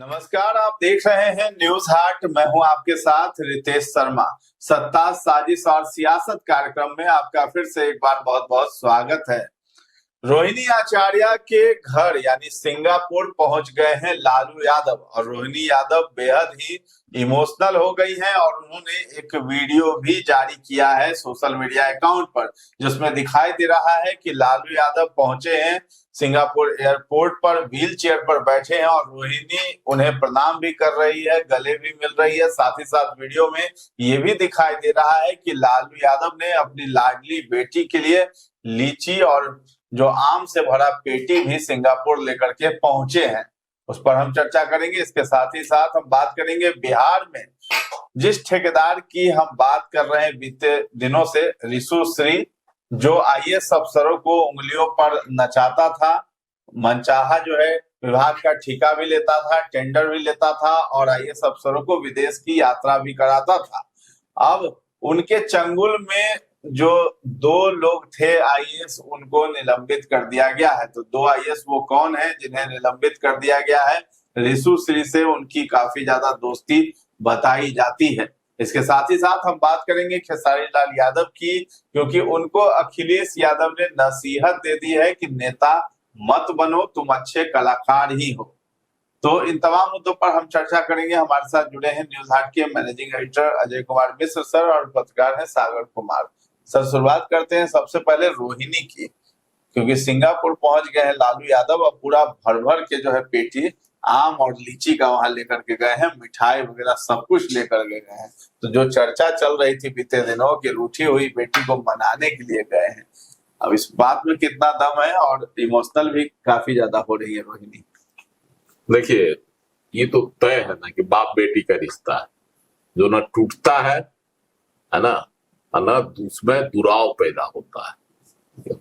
नमस्कार, आप देख रहे हैं न्यूज हाट। मैं हूं आपके साथ रितेश शर्मा। सत्ता, साजिश और सियासत कार्यक्रम में आपका फिर से एक बार बहुत बहुत स्वागत है। रोहिणी आचार्य के घर यानी सिंगापुर पहुंच गए हैं लालू यादव और रोहिणी यादव बेहद ही इमोशनल हो गई हैं और उन्होंने एक वीडियो भी जारी किया है सोशल मीडिया अकाउंट पर, जिसमें दिखाई दे रहा है कि लालू यादव पहुंचे हैं सिंगापुर एयरपोर्ट पर, व्हील चेयर पर बैठे हैं और रोहिणी उन्हें प्रणाम भी कर रही है, गले भी मिल रही है। साथ ही साथ वीडियो में ये भी दिखाई दे रहा है कि लालू यादव ने अपनी लाडली बेटी के लिए लीची और जो आम से भरा पेटी भी सिंगापुर लेकर के पहुंचे हैं, उस पर हम चर्चा करेंगे। इसके साथ ही साथ हम बात करेंगे बिहार में जिस ठेकेदार की हम बात कर रहे हैं बीते दिनों से, रिशु श्री, जो आईएएस अफसरों को उंगलियों पर नचाता था, मनचाहा जो है विभाग का ठेका भी लेता था, टेंडर भी लेता था और आईएएस अफसरों को विदेश की यात्रा भी कराता था। अब उनके चंगुल में जो दो लोग थे आईएएस, उनको निलंबित कर दिया गया है। तो दो आईएएस वो कौन है जिन्हें निलंबित कर दिया गया है? रिशु श्री से उनकी काफी ज्यादा दोस्ती बताई जाती है। इसके साथ ही साथ हम बात करेंगे खेसारी लाल यादव की, क्योंकि उनको अखिलेश यादव ने नसीहत दे दी है कि नेता मत बनो, तुम अच्छे कलाकार ही हो। तो इन तमाम मुद्दों पर हम चर्चा करेंगे। हमारे साथ जुड़े हैं न्यूज हाट के managing editor Ajay Kumar Mishra sir और पत्रकार हैं सागर कुमार सर। शुरुआत करते हैं सबसे पहले रोहिणी की, क्योंकि सिंगापुर पहुंच गए हैं लालू यादव और पूरा भर भर के जो है पेटी आम और लीची का वहां लेकर के गए हैं, मिठाई वगैरह सब कुछ लेकर के गए हैं। तो जो चर्चा चल रही थी बीते दिनों की, रूठी हुई बेटी को मनाने के लिए गए हैं, अब इस बात में कितना दम है और इमोशनल भी काफी ज्यादा हो रही है रोहिणी। देखिए, ये तो तय है ना कि बाप बेटी का रिश्ता है जो ना टूटता है ना, ना उसमें दुराव पैदा होता है।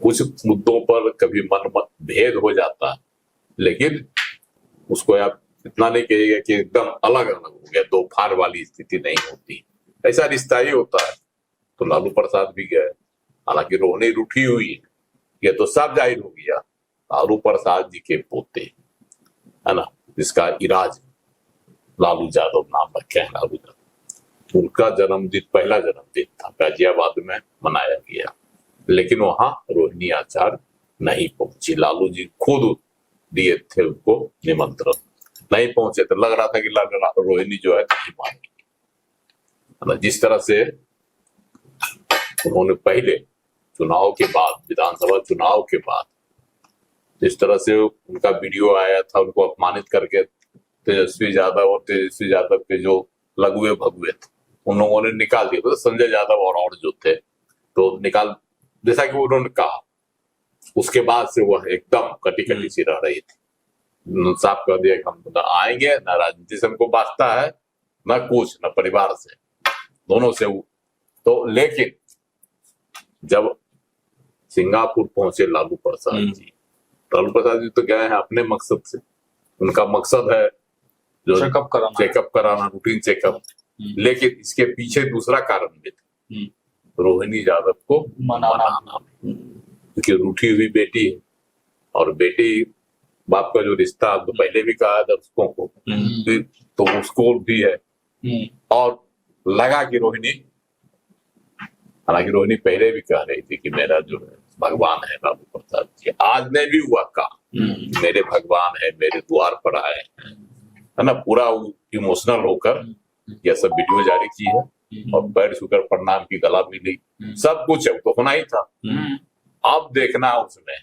कुछ मुद्दों पर कभी मन भेद हो जाता है, लेकिन उसको आप इतना नहीं कहिएगा कि एकदम अलग अलग हो गया, दो फार वाली स्थिति नहीं होती। ऐसा रिश्ता ही होता है। तो लालू प्रसाद भी गए, हालांकि रोहिणी रूठी हुई है, ये तो सब जाहिर हो गया। लालू प्रसाद जी के पोते है ना, जिसका इराज लालू यादव नाम रखे हैं, लालू यादव, उनका जन्मदिन, पहला जन्मदिन था, गाजियाबाद में मनाया गया। लेकिन वहां रोहिणी आचार्य नहीं पहुंची। लालू जी खुद दिए थे उनको निमंत्रण, नहीं पहुंचे। तो लग रहा था कि रोहिणी जो है नहीं मानेगी। जिस तरह से उन्होंने पहले चुनाव के बाद, विधानसभा चुनाव के बाद, जिस तरह से उनका वीडियो आया था उनको अपमानित करके, तेजस्वी यादव और तेजस्वी यादव के जो लघुए भगुए थे उन लोगों ने निकाल दिया। तो संजय यादव और जो थे तो निकाल, जैसा कि उन्होंने कहा, उसके बाद से वह एकदम कटी कटी सी रह रही थी। साफ कर दिया कि हम न आएंगे, न राजनीति से हमको वास्ता है, न कुछ, न परिवार से, दोनों से। तो लेकिन जब सिंगापुर पहुंचे लालू प्रसाद जी तो गए हैं अपने मकसद से। उनका मकसद है जो चेकअप कराना, रूटीन चेकअप। लेकिन इसके पीछे दूसरा कारण भी था, रोहिणी यादव को मनाना, क्योंकि रूठी हुई बेटी है और बेटी बाप का जो रिश्ता, तो पहले भी कहा दर्शकों को, तो उसको भी है। और लगा कि रोहिणी, हालांकि रोहिणी पहले भी कह रही थी कि मेरा जो है भगवान है लालू प्रसाद जी, आज ने भी हुआ कहा मेरे भगवान है, मेरे द्वार पर आए है ना। पूरा इमोशनल होकर यह सब वीडियो जारी की है और पैर छूकर प्रणाम की, गला मिली, सब कुछ है, तो होना ही था। अब देखना उसमें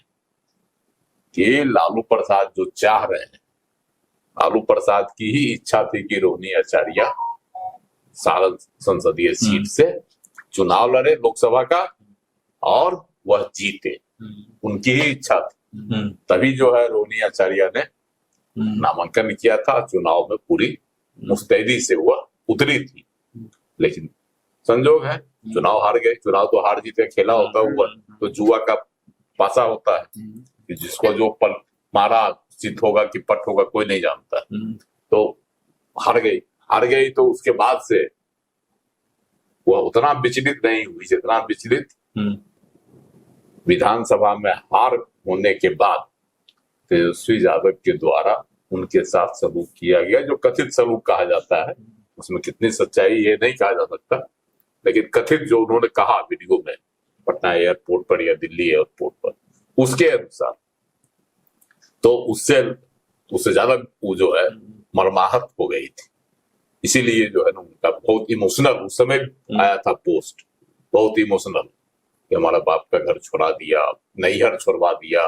कि लालू प्रसाद जो चाह रहे हैं, लालू प्रसाद की ही इच्छा थी कि रोहिणी आचार्य सारण संसदीय सीट से चुनाव लड़े लोकसभा का और वह जीते, उनकी ही इच्छा थी। तभी जो है रोहिणी आचार्य ने नामांकन किया था, चुनाव में पूरी मुस्तैदी से वह उतरी थी। लेकिन संजोग है, चुनाव हार गए। चुनाव तो हार जीत का खेला होता हुआ, तो जुआ का पासा होता है कि जिसको जो पल मारा चित होगा कि पट होगा कोई नहीं जानता। तो हार गई। तो उसके बाद से वह उतना विचलित नहीं हुई जितना विचलित विधानसभा में हार होने के बाद तेजस्वी यादव के द्वारा उनके साथ सलूक किया गया, जो कथित सलूक कहा जाता है। उसमें कितनी सच्चाई ये नहीं कहा जा सकता, लेकिन कथित जो उन्होंने कहा वीडियो में पटना एयरपोर्ट पर या दिल्ली एयरपोर्ट पर, उसके अनुसार तो उससे ज्यादा वो जो है मर्माहत हो गई थी। इसीलिए जो है ना उनका बहुत इमोशनल उस समय आया था पोस्ट, बहुत इमोशनल, कि हमारा बाप का घर छुड़ा दिया, नैहर छुड़वा दिया,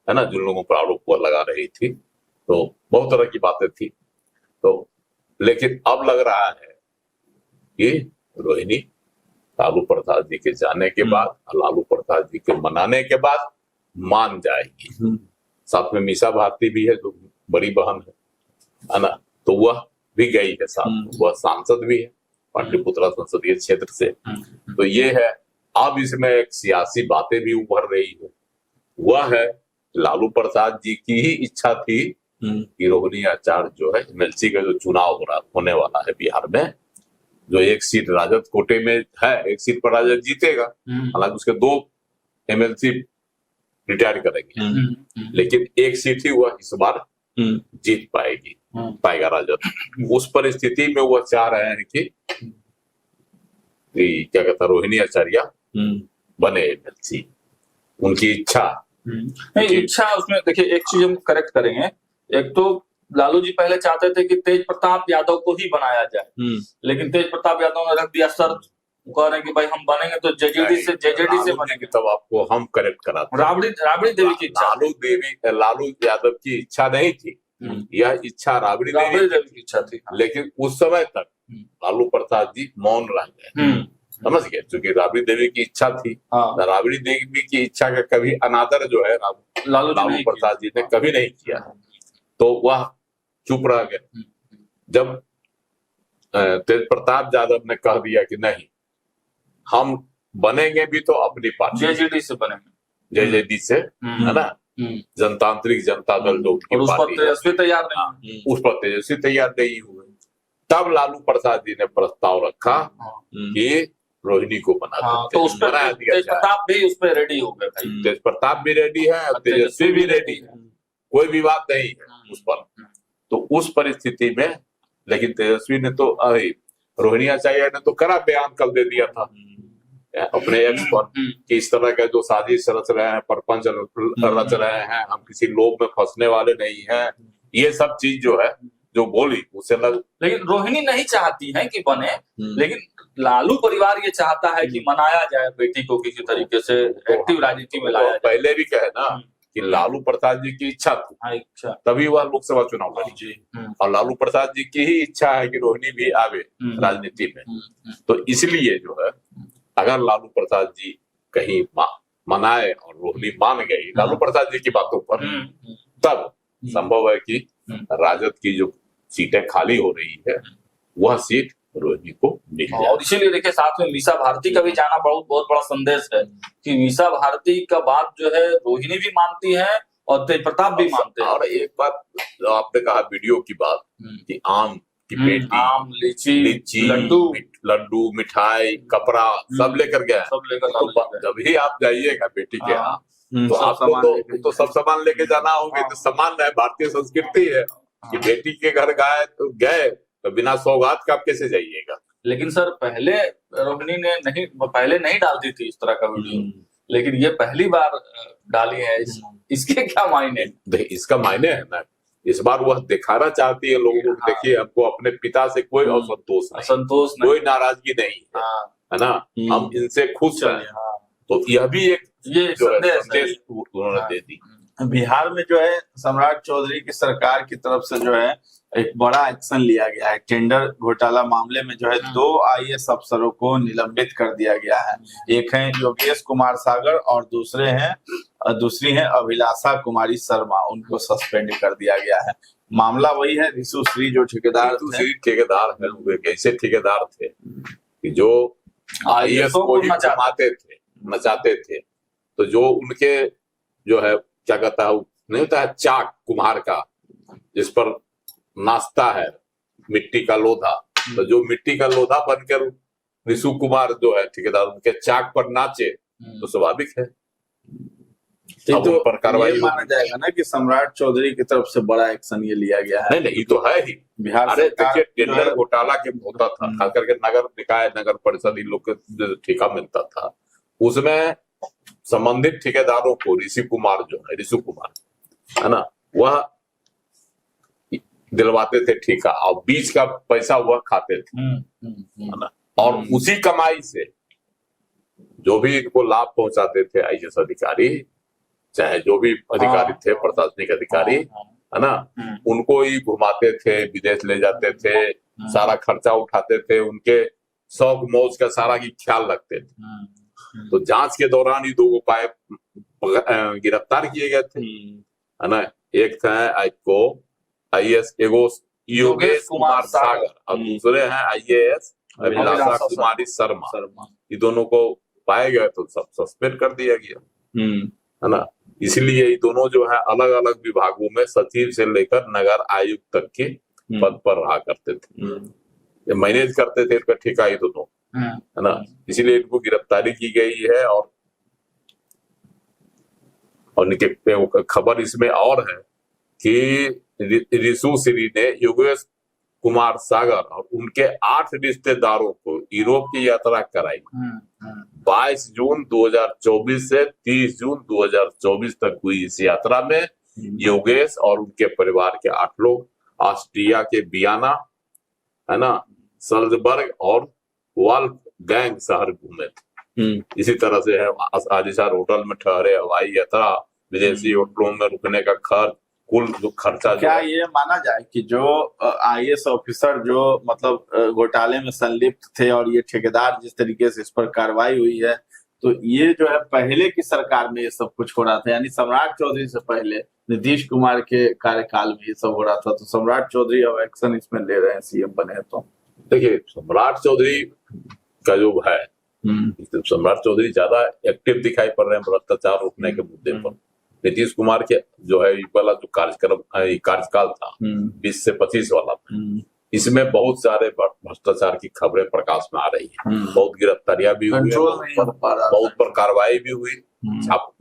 है ना, जिन लोगों पर आरोप लगा रही थी, तो बहुत तरह की बातें थी। तो लेकिन अब लग रहा है कि रोहिणी लालू प्रसाद जी के जाने के बाद, लालू प्रसाद जी के मनाने के बाद मान जाएगी। साथ में मीसा भारती भी है जो बड़ी बहन है ना, तो वह भी गई है साथ, वह सांसद भी है पाटलिपुत्रा संसदीय क्षेत्र से। तो ये है, अब इसमें एक सियासी बातें भी उभर रही है। वह है लालू प्रसाद जी की ही इच्छा थी कि रोहिणी आचार्य जो है एमएलसी का जो चुनाव होने वाला है बिहार में, जो एक सीट राजद कोटे में है, एक सीट पर राजद जीतेगा, हालांकि उसके 2 एमएलसी रिटायर करेंगे, लेकिन एक सीट ही वह इस बार जीत पाएगा राजद। उस परिस्थिति में वह चाह रहे हैं कि क्या कहता रोहिणी आचार्य बने एमएलसी, उनकी इच्छा। नहीं, इच्छा उसमें देखिए, एक चीज हम करेक्ट करेंगे। एक तो लालू जी पहले चाहते थे कि तेज प्रताप यादव को ही बनाया जाए, लेकिन तेज प्रताप यादव ने रख दिया शर्त, कह रहे हैं कि भाई हम बनेंगे तो जेजेडी से बनेंगे। तब आपको हम करेक्ट कराते, राबड़ी देवी की इच्छा, लालू यादव की इच्छा नहीं थी, यह इच्छा राबड़ी देवी की इच्छा थी। लेकिन उस समय तक लालू प्रसाद जी मौन रह गए, समझ गए, क्योंकि राबड़ी देवी की इच्छा थी। राबड़ी देवी की इच्छा का कभी अनादर जो है लालू प्रसाद जी ने कभी नहीं किया, तो वह चुप रह गए। जब तेज प्रताप यादव ने कह दिया कि नहीं, हम बनेंगे भी तो अपनी पार्टी जेजेडी से बनेंगे, जेजेडी से, है ना, जनतांत्रिक जनता दल जो उनकी पार्टी है, तेजस्वी तैयार नहीं, उस पर तेजस्वी तैयार नहीं हुए। तब लालू प्रसाद जी ने प्रस्ताव रखा कि रोहिणी को बना तो उस पर तेज प्रताप भी उस पर रेडी हो गए। तेज प्रताप भी रेडी है, तेजस्वी भी रेडी है, कोई विवाद नहीं है उस पर। तो उस परिस्थिति में, लेकिन तेजस्वी ने तो रोहिणी आचार्य ने तो कड़ा बयान कल दे दिया था अपने एक्स पर कि इस तरह का जो साजिश रच रहे हैं, परपंच रच रहे हैं, हम किसी लोभ में फंसने वाले नहीं हैं, ये सब चीज जो है जो बोली उससे लेकिन रोहिणी नहीं चाहती है कि बने, लेकिन लालू परिवार ये चाहता है कि मनाया जाए बेटी को, किसी तरीके से एक्टिव राजनीति में लाया जाए। पहले भी कहे ना कि लालू प्रसाद जी की इच्छा थी, तभी वह लोकसभा चुनाव लड़ी, और लालू प्रसाद जी की ही इच्छा है कि रोहिणी भी आवे राजनीति में। तो इसलिए जो है, अगर लालू प्रसाद जी कहीं मनाए और रोहिणी मान गई लालू प्रसाद जी की बातों पर, तब संभव है कि राजद की जो सीटें खाली हो रही है वह सीट रोहिणी को मिल जाए। और इसीलिए देखिए, साथ में मीसा भारती का भी जाना बहुत बड़ा संदेश है कि मीसा भारती का बात जो है रोहिणी भी मानती है और तेज प्रताप भी मानते हैं। और एक बात जो आपने कहा वीडियो की बात, कि आम की पेटी, आम, लीची, लड्डू, मिठाई, कपड़ा सब लेकर गया, सब लेकर। तो जब ही आप जाइएगा बेटी के यहाँ, तो आपको तो सब सामान लेके जाना होगा। तो सामान है, भारतीय संस्कृति है कि बेटी के घर गए तो बिना सौगात का आप कैसे जाइएगा। लेकिन सर, पहले रोहिणी ने पहले नहीं डालती थी इस तरह का वीडियो, लेकिन ये पहली बार डाली है। इसके क्या मायने? इसका मायने है ना, इस बार वह दिखाना चाहती है लोगों को, देखिए हमको अपने पिता से कोई असंतोष नहीं, कोई नाराजगी नहीं है ना, हम इनसे खुश हैं। तो यह भी एक संदेश उन्होंने दे दी। बिहार में जो है सम्राट चौधरी की सरकार की तरफ से जो है एक बड़ा एक्शन लिया गया है। टेंडर घोटाला मामले में जो है 2 आईएएस अफसरों को निलंबित कर दिया गया है। एक है योगेश कुमार सागर और दूसरी है अभिलाषा कुमारी शर्मा, उनको सस्पेंड कर दिया गया है। मामला वही है, रिशु श्री जो ठेकेदार है, वे कैसे ठेकेदार थे कि जो आईएएस को नचाते थे, तो जो उनके जो है क्या कहता है, नहीं होता है चाक कुम्हार का, जिस पर नाचता है मिट्टी का लोधा, तो जो मिट्टी का लोधा बनकर रिशु कुमार जो है ठेकेदार, उनके चाक पर नाचे, तो स्वाभाविक है अब तो उन पर कार्रवाई ये माना जाएगा ना कि सम्राट चौधरी की तरफ से बड़ा एक्शन ये लिया गया है। नहीं, ये तो है ही। बिहार अरे सरकार देखिए, टेंडर घोटाला के होता था, खास करके नगर निकाय, नगर परिषद, इन लोग को ठेका मिलता था, उसमें संबंधित ठेकेदारों को ऋषि कुमार है ना, वह दिलवाते थे ठेका, और बीच का पैसा वह खाते थे, है ना, और उसी कमाई से जो भी इनको लाभ पहुंचाते थे आईएएस अधिकारी, चाहे जो भी अधिकारी थे, प्रशासनिक अधिकारी, है ना, उनको ही घुमाते थे, विदेश ले जाते थे, सारा खर्चा उठाते थे, उनके शौक मौज का सारा की ख्याल रखते थे। तो जांच के दौरान ही 2 उपाय गिरफ्तार किए गए थे, है ना। एक था आपको आईएएस योगेश कुमार सागर, और दूसरे हैं आईएएस अभिलाषा कुमारी शर्मा। ये दोनों को पाए गए तो सब सस्पेंड कर दिया गया, है ना। इसलिए ये दोनों जो है अलग अलग विभागों में सचिव से लेकर नगर आयुक्त तक के पद पर रहा करते थे, ये मैनेज करते थे, इनका ठेका ही दोनों, है ना। इसीलिए इनको गिरफ्तारी की गई है। और इनके खबर इसमें और है कि रिशु श्री ने योगेश कुमार सागर और उनके 8 रिश्तेदारों को यूरोप की यात्रा कराई। 22 जून 2024 से 30 जून 2024 तक हुई इस यात्रा में योगेश और उनके परिवार के 8 लोग ऑस्ट्रिया के वियना, है ना, सल्जबर्ग और वॉल्फगैंग शहर घूमे थे। इसी तरह से है आलिशान होटल में ठहरे, हवाई यात्रा, विदेशी होटलों में रुकने का खर्च, कुल जो खर्चा। क्या ये माना जाए कि जो आईएएस ऑफिसर जो मतलब घोटाले में संलिप्त थे और ये ठेकेदार जिस तरीके से इस पर कार्रवाई हुई है, तो ये जो है पहले की सरकार में ये सब कुछ हो रहा था, यानी सम्राट चौधरी से पहले नीतीश कुमार के कार्यकाल में ये सब हो रहा था, तो सम्राट चौधरी अब एक्शन इसमें ले रहे हैं, सीएम बने हैं। तो देखिए, सम्राट चौधरी का जो है, सम्राट चौधरी ज्यादा एक्टिव दिखाई पड़ रहे हैं भ्रष्टाचार रोकने के मुद्दे पर। नीतीश कुमार के जो है वाला जो कार्यकाल था 20 से 25 वाला था, इसमें बहुत सारे भ्रष्टाचार की खबरें प्रकाश में आ रही है, बहुत गिरफ्तारियां भी हुई, बहुत पर कार्रवाई भी हुई,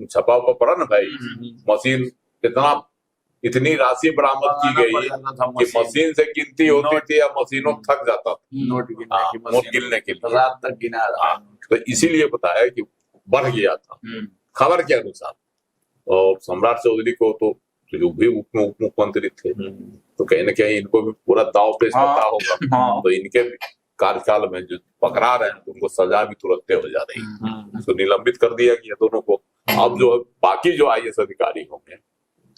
छपा हुआ पड़ा ना भाई, मशीन इतनी राशि बरामद की गई कि मशीन से गिनती होती थी या मशीनों थक जाता था नोट गिनने के लिए, रात तक गिना रहा। तो इसीलिए बताया कि बढ़ गया था खबर के अनुसार। और सम्राट चौधरी को तो जो भी उप मुख्यमंत्री थे, तो कहीं ना कहीं इनको भी पूरा दाव पेश पता होगा, तो इनके कार्यकाल में जो पकड़ा रहे हैं तो उनको सजा भी तुरंत हो जा रही है, तो निलंबित कर दिया गया दोनों को। अब जो बाकी जो आईएएस अधिकारी होंगे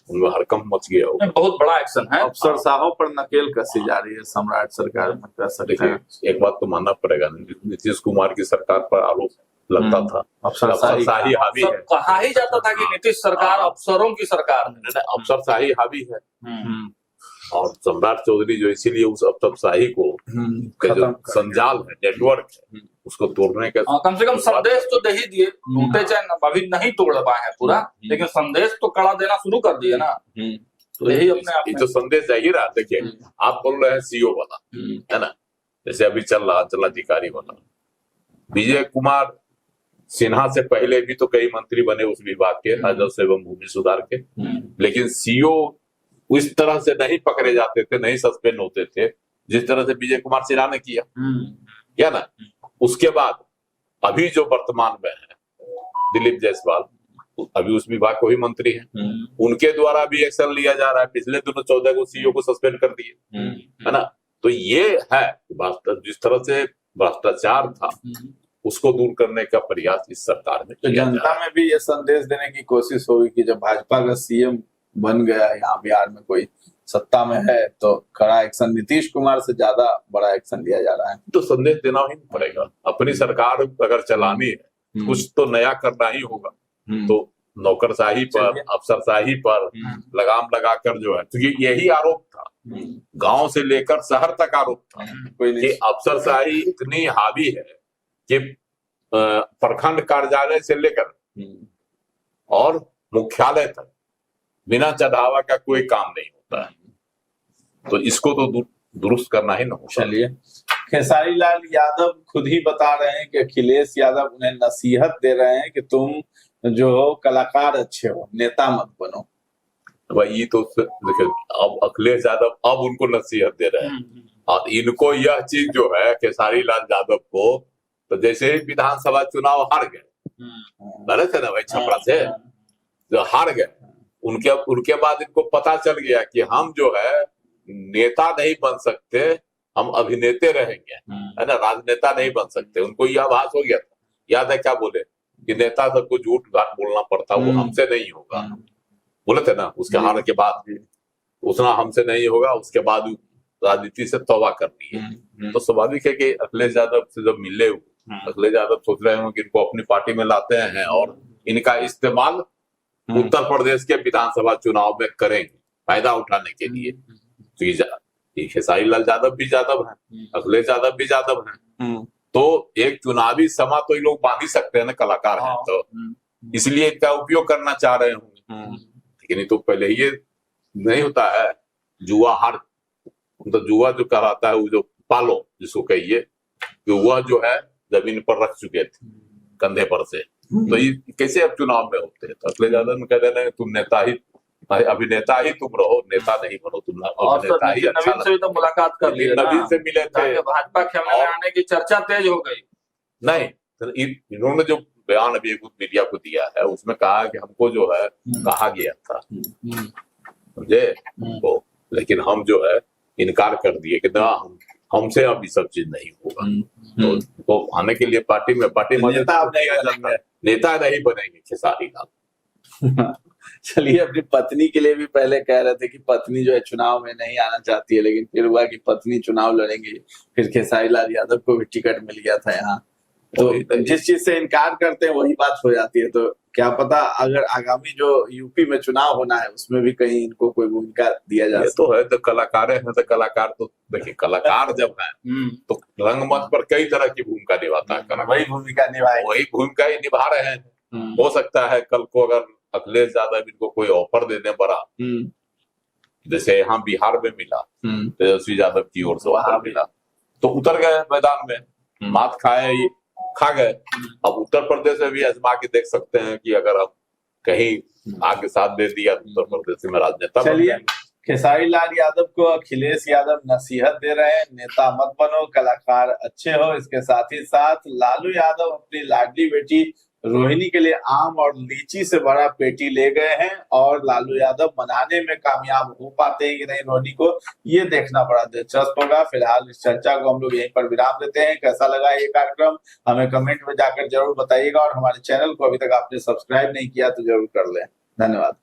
उनमें हड़कंप मच गया होगा, बहुत बड़ा एक्शन है। अफसर साहब पर नकेल कसी जा रही है सम्राट सरकार में, कह सकते हैं। एक बात तो मानना पड़ेगा, नीतीश कुमार की सरकार पर आरोप लगता था अफसरशाही हावी है, कहा ही जाता था कि नीतीश सरकार अफसरों की सरकार है, अफसरशाही हावी है। और सम्राट चौधरी जो इसीलिए उस अफसरशाही को जो संजाल है, नेटवर्क है, उसको तोड़ने का कम से कम संदेश तो दे ही दिए, टूटे चाहे अभी नहीं तोड़ पाए हैं पूरा, लेकिन संदेश तो कड़ा देना शुरू कर दिए ना। तो यही अपने आप जो संदेश जाहिर है। देखिए, आप बोल रहे हैं सीओ वाला, है ना, जैसे अभी चल रहा जिलाधिकारी वाला, विजय कुमार सिन्हा से पहले भी तो कई मंत्री बने उस विभाग के, राजस्व एवं भूमि सुधार के, लेकिन सीओ उस तरह से नहीं पकड़े जाते थे, नहीं सस्पेंड होते थे जिस तरह से विजय कुमार सिन्हा ने किया, क्या ना। उसके बाद अभी जो वर्तमान में है दिलीप जायसवाल, अभी उस विभाग को ही मंत्री हैं, उनके द्वारा भी एक्शन लिया जा रहा है। पिछले दिनों 14 को सीओ को सस्पेंड कर दिए, है ना। तो ये है जिस तरह से भ्रष्टाचार था उसको दूर करने का प्रयास इस सरकार में। तो जनता में भी ये संदेश देने की कोशिश होगी कि जब भाजपा का सीएम बन गया यहाँ बिहार में, कोई सत्ता में है, तो कड़ा एक्शन, नीतीश कुमार से ज्यादा बड़ा एक्शन लिया जा रहा है। तो संदेश देना ही पड़ेगा। अपनी सरकार अगर चलानी है, कुछ तो नया करना ही होगा। तो नौकरशाही पर, अफसरशाही पर लगाम लगाकर जो है, क्योंकि यही आरोप था, गांव से लेकर शहर तक आरोप था कि अफसरशाही इतनी हावी है कि प्रखंड कार्यालय से लेकर और मुख्यालय तक बिना चढ़ावा का कोई काम नहीं होता है। तो इसको तो दुरुस्त करना ही ना हो। चलिए, खेसारी लाल यादव खुद ही बता रहे हैं कि अखिलेश यादव उन्हें नसीहत दे रहे हैं कि तुम जो हो कलाकार अच्छे हो, नेता मत बनो। भाई ये तो देखिए, अब अखिलेश यादव अब उनको नसीहत दे रहे हैं, और इनको यह चीज जो है खेसारी लाल यादव को, तो जैसे ही विधानसभा चुनाव हार गए, लड़े थे ना भाई छपरा से, जो हार गए, उनके बाद इनको पता चल गया कि हम जो है नेता नहीं बन सकते, हम अभिनेते रहेंगे, है ना, राजनेता नहीं बन सकते। उनको यह आभास हो गया था, याद है क्या बोले कि नेता सबको झूठ घाट बोलना पड़ता, वो हमसे नहीं होगा, बोले थे ना। उसके हार के बाद उतना हमसे नहीं होगा, उसके बाद राजनीति से तौबा कर ली है। तो स्वाभाविक है कि अखिलेश यादव से जब मिले, अखिलेश यादव सोच रहे होंगे कि इनको अपनी पार्टी में लाते हैं और इनका इस्तेमाल उत्तर प्रदेश के विधानसभा चुनाव में करेंगे फायदा उठाने के लिए। तो खेसारी लाल यादव भी यादव है, अखिलेश यादव भी यादव है, तो एक चुनावी समा तो ये लोग बांध ही सकते हैं ना, कलाकार हैं तो, इसलिए इनका उपयोग करना चाह रहे होंगे। लेकिन तो पहले ही ये नहीं होता है, जुआ हार, तो जुआ जो कहलाता है, वो जो पालो जिसको कहिए, कि वह जो है जमीन पर रख चुके थे कंधे पर से, तो ये कैसे अब चुनाव में होते हैं। तो अखिलेश यादव ने कह देना है तुम नेता ही, अभिनेता ही तुम रहो, नेता नहीं बनो तुम, अभिनेता ही अच्छा। नवीन से भी तो मुलाकात कर ली, नवीन से मिले थे, भाजपा खेमे में आने की चर्चा तेज हो गई। नहीं, तो इन्होंने जो बयान अभी एक मीडिया को दिया है, उसमें कहा कि हमको जो है कहा गया था, समझे वो, लेकिन हम जो है इनकार कर दिए कि ना, हमसे अब ये सब चीज नहीं होगा। तो आने के लिए पार्टी में नेता नहीं बनेंगे खेसारी लाल। चलिए, अपनी पत्नी के लिए भी पहले कह रहे थे कि पत्नी जो है चुनाव में नहीं आना चाहती है, लेकिन फिर हुआ कि पत्नी चुनाव लड़ेंगी, फिर खेसारी लाल यादव को भी टिकट मिल गया था यहाँ। तो जिस चीज से इनकार करते हैं वही बात हो जाती है। तो क्या पता अगर आगामी जो यूपी में चुनाव होना है उसमें भी कहीं इनको कोई भूमिका दिया जाए। तो है, तो कलाकार है, तो कलाकार तो देखिए, कलाकार जब है तो रंगमंच पर कई तरह की भूमिका निभाता है, वही भूमिका ही निभा रहे हैं। हो सकता है कल को अगर अखिलेश यादव इनको कोई ऑफर दे दे बड़ा, जैसे यहाँ बिहार में मिला तेजस्वी यादव की ओर से वहां मिला, तो उतर गए मैदान में, मात खा गए। अब उत्तर प्रदेश में भी आजमा के देख सकते हैं कि अगर हम कहीं आगे साथ दे दिया तो उत्तर प्रदेश में राजनेता। चलिए, खेसारी लाल यादव को अखिलेश यादव नसीहत दे रहे हैं, नेता मत बनो, कलाकार अच्छे हो। इसके साथ ही साथ लालू यादव अपनी लाडली बेटी रोहिणी के लिए आम और लीची से बड़ा पेटी ले गए हैं, और लालू यादव मनाने में कामयाब हो पाते हैं कि नहीं रोहिणी को, ये देखना बड़ा दिलचस्प होगा। फिलहाल इस चर्चा को हम लोग यहीं पर विराम देते हैं। कैसा लगा ये कार्यक्रम हमें कमेंट में जाकर जरूर बताइएगा, और हमारे चैनल को अभी तक आपने सब्सक्राइब नहीं किया तो जरूर कर लें। धन्यवाद।